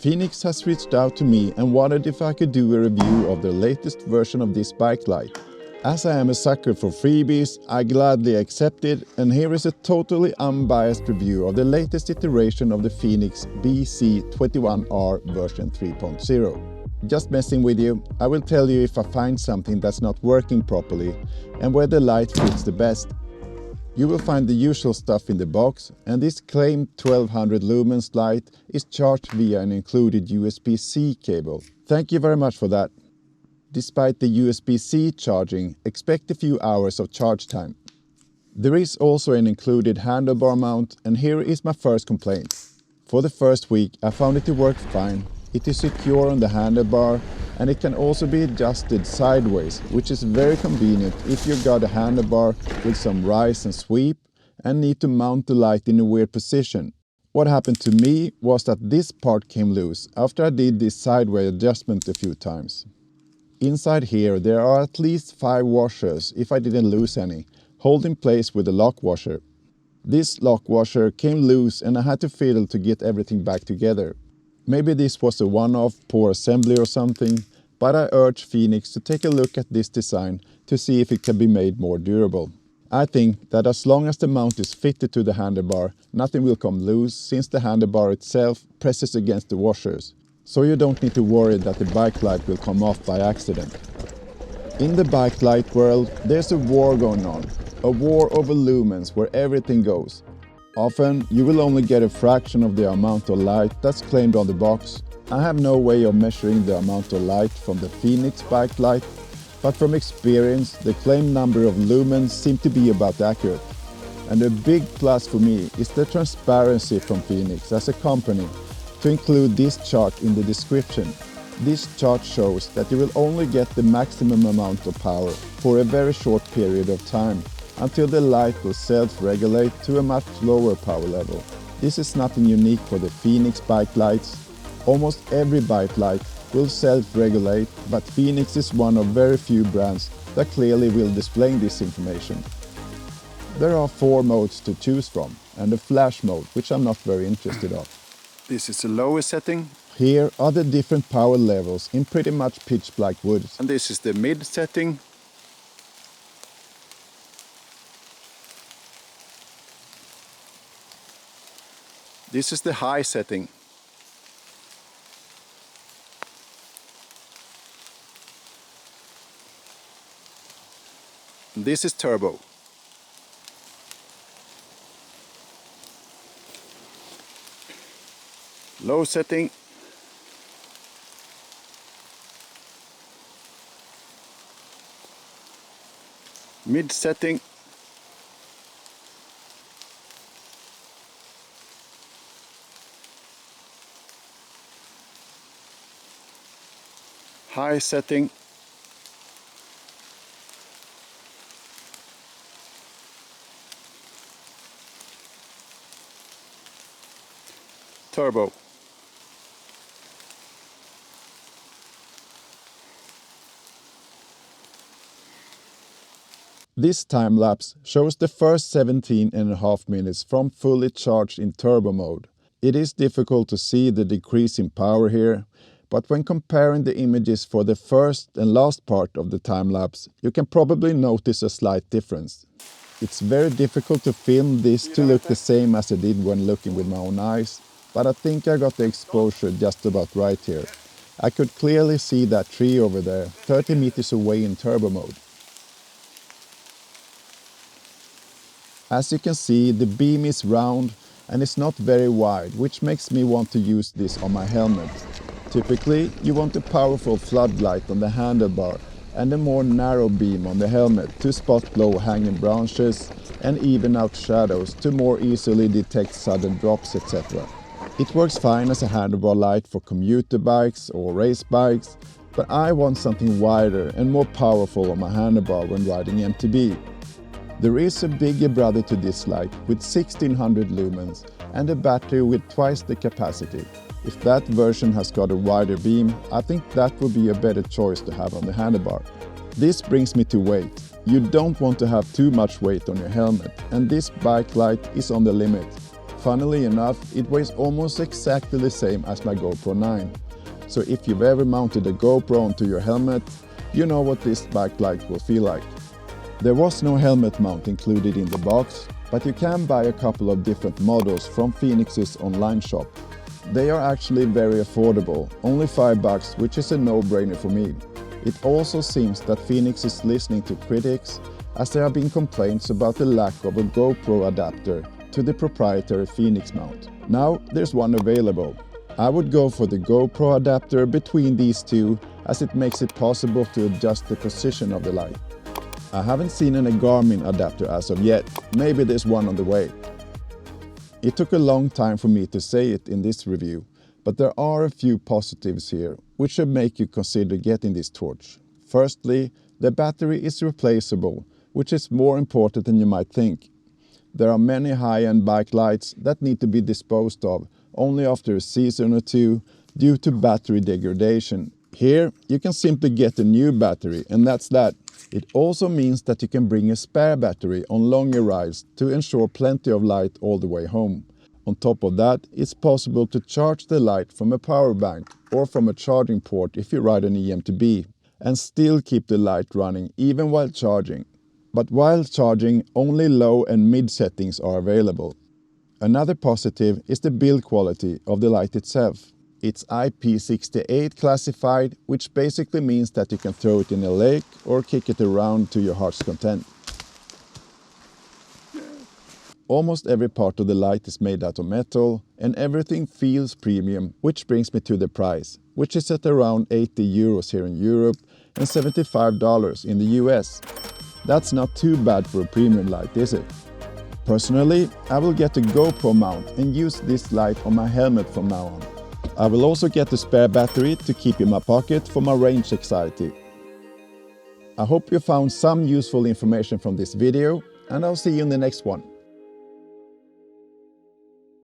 FENIX has reached out to me and wondered if I could do a review of their latest version of this bike light. As I am a sucker for freebies, I gladly accepted, and here is a totally unbiased review of the latest iteration of the FENIX BC21R version 3.0. Just messing with you, I will tell you if I find something that's not working properly and where the light fits the best. You will find the usual stuff in the box, and this claimed 1200 lumens light is charged via an included USB-C cable. Thank you very much for that. Despite the USB-C charging, expect a few hours of charge time. There is also an included handlebar mount, and here is my first complaint. For the first week I found it to work fine. It is secure on the handlebar, and it can also be adjusted sideways, which is very convenient if you've got a handlebar with some rise and sweep and need to mount the light in a weird position. What happened to me was that this part came loose after I did this sideways adjustment a few times. Inside here there are at least 5 washers, if I didn't lose any, held in place with a lock washer. This lock washer came loose and I had to fiddle to get everything back together. Maybe this was a one-off poor assembly or something, but I urge FENIX to take a look at this design to see if it can be made more durable. I think that as long as the mount is fitted to the handlebar, nothing will come loose since the handlebar itself presses against the washers, so you don't need to worry that the bike light will come off by accident. In the bike light world, there's a war going on, a war over lumens where everything goes. Often, you will only get a fraction of the amount of light that's claimed on the box. I have no way of measuring the amount of light from the FENIX bike light, but from experience, the claimed number of lumens seem to be about accurate. And a big plus for me is the transparency from FENIX as a company to include this chart in the description. This chart shows that you will only get the maximum amount of power for a very short period of time, until the light will self-regulate to a much lower power level. This is nothing unique for the FENIX bike lights. Almost every bike light will self-regulate, but FENIX is one of very few brands that clearly will display this information. There are 4 modes to choose from, and a flash mode, which I'm not very interested in. This is the lowest setting. Here are the different power levels in pretty much pitch black wood. And this is the mid setting. This is the high setting. And this is turbo. Low setting. Mid setting. High setting. Turbo. This time-lapse shows the first 17.5 minutes from fully charged in turbo mode. It is difficult to see the decrease in power here, but when comparing the images for the first and last part of the time-lapse, you can probably notice a slight difference. It's very difficult to film this to look the same as I did when looking with my own eyes, but I think I got the exposure just about right here. I could clearly see that tree over there, 30 meters away in turbo mode. As you can see, the beam is round and it's not very wide, which makes me want to use this on my helmet. Typically, you want a powerful floodlight on the handlebar and a more narrow beam on the helmet to spot low-hanging branches and even out shadows to more easily detect sudden drops, etc. It works fine as a handlebar light for commuter bikes or race bikes, but I want something wider and more powerful on my handlebar when riding MTB. There is a bigger brother to this light with 1600 lumens and a battery with twice the capacity. If that version has got a wider beam, I think that would be a better choice to have on the handlebar. This brings me to weight. You don't want to have too much weight on your helmet, and this bike light is on the limit. Funnily enough, it weighs almost exactly the same as my GoPro 9. So if you've ever mounted a GoPro onto your helmet, you know what this bike light will feel like. There was no helmet mount included in the box, but you can buy a couple of different models from FENIX's online shop. They are actually very affordable, only $5, which is a no-brainer for me. It also seems that FENIX is listening to critics, as there have been complaints about the lack of a GoPro adapter to the proprietary FENIX mount. Now there's one available. I would go for the GoPro adapter between these two, as it makes it possible to adjust the position of the light. I haven't seen any Garmin adapter as of yet, maybe there's one on the way. It took a long time for me to say it in this review, but there are a few positives here, which should make you consider getting this torch. Firstly, the battery is replaceable, which is more important than you might think. There are many high-end bike lights that need to be disposed of only after a season or two due to battery degradation. Here, you can simply get a new battery, and that's that. It also means that you can bring a spare battery on longer rides to ensure plenty of light all the way home. On top of that, it's possible to charge the light from a power bank or from a charging port if you ride an MTB, and still keep the light running even while charging. But while charging, only low and mid settings are available. Another positive is the build quality of the light itself. It's IP68 classified, which basically means that you can throw it in a lake or kick it around to your heart's content. Almost every part of the light is made out of metal, and everything feels premium, which brings me to the price, which is at around 80 euros here in Europe and $75 in the US. That's not too bad for a premium light, is it? Personally, I will get a GoPro mount and use this light on my helmet from now on. I will also get a spare battery to keep in my pocket for my range anxiety. I hope you found some useful information from this video, and I'll see you in the next one.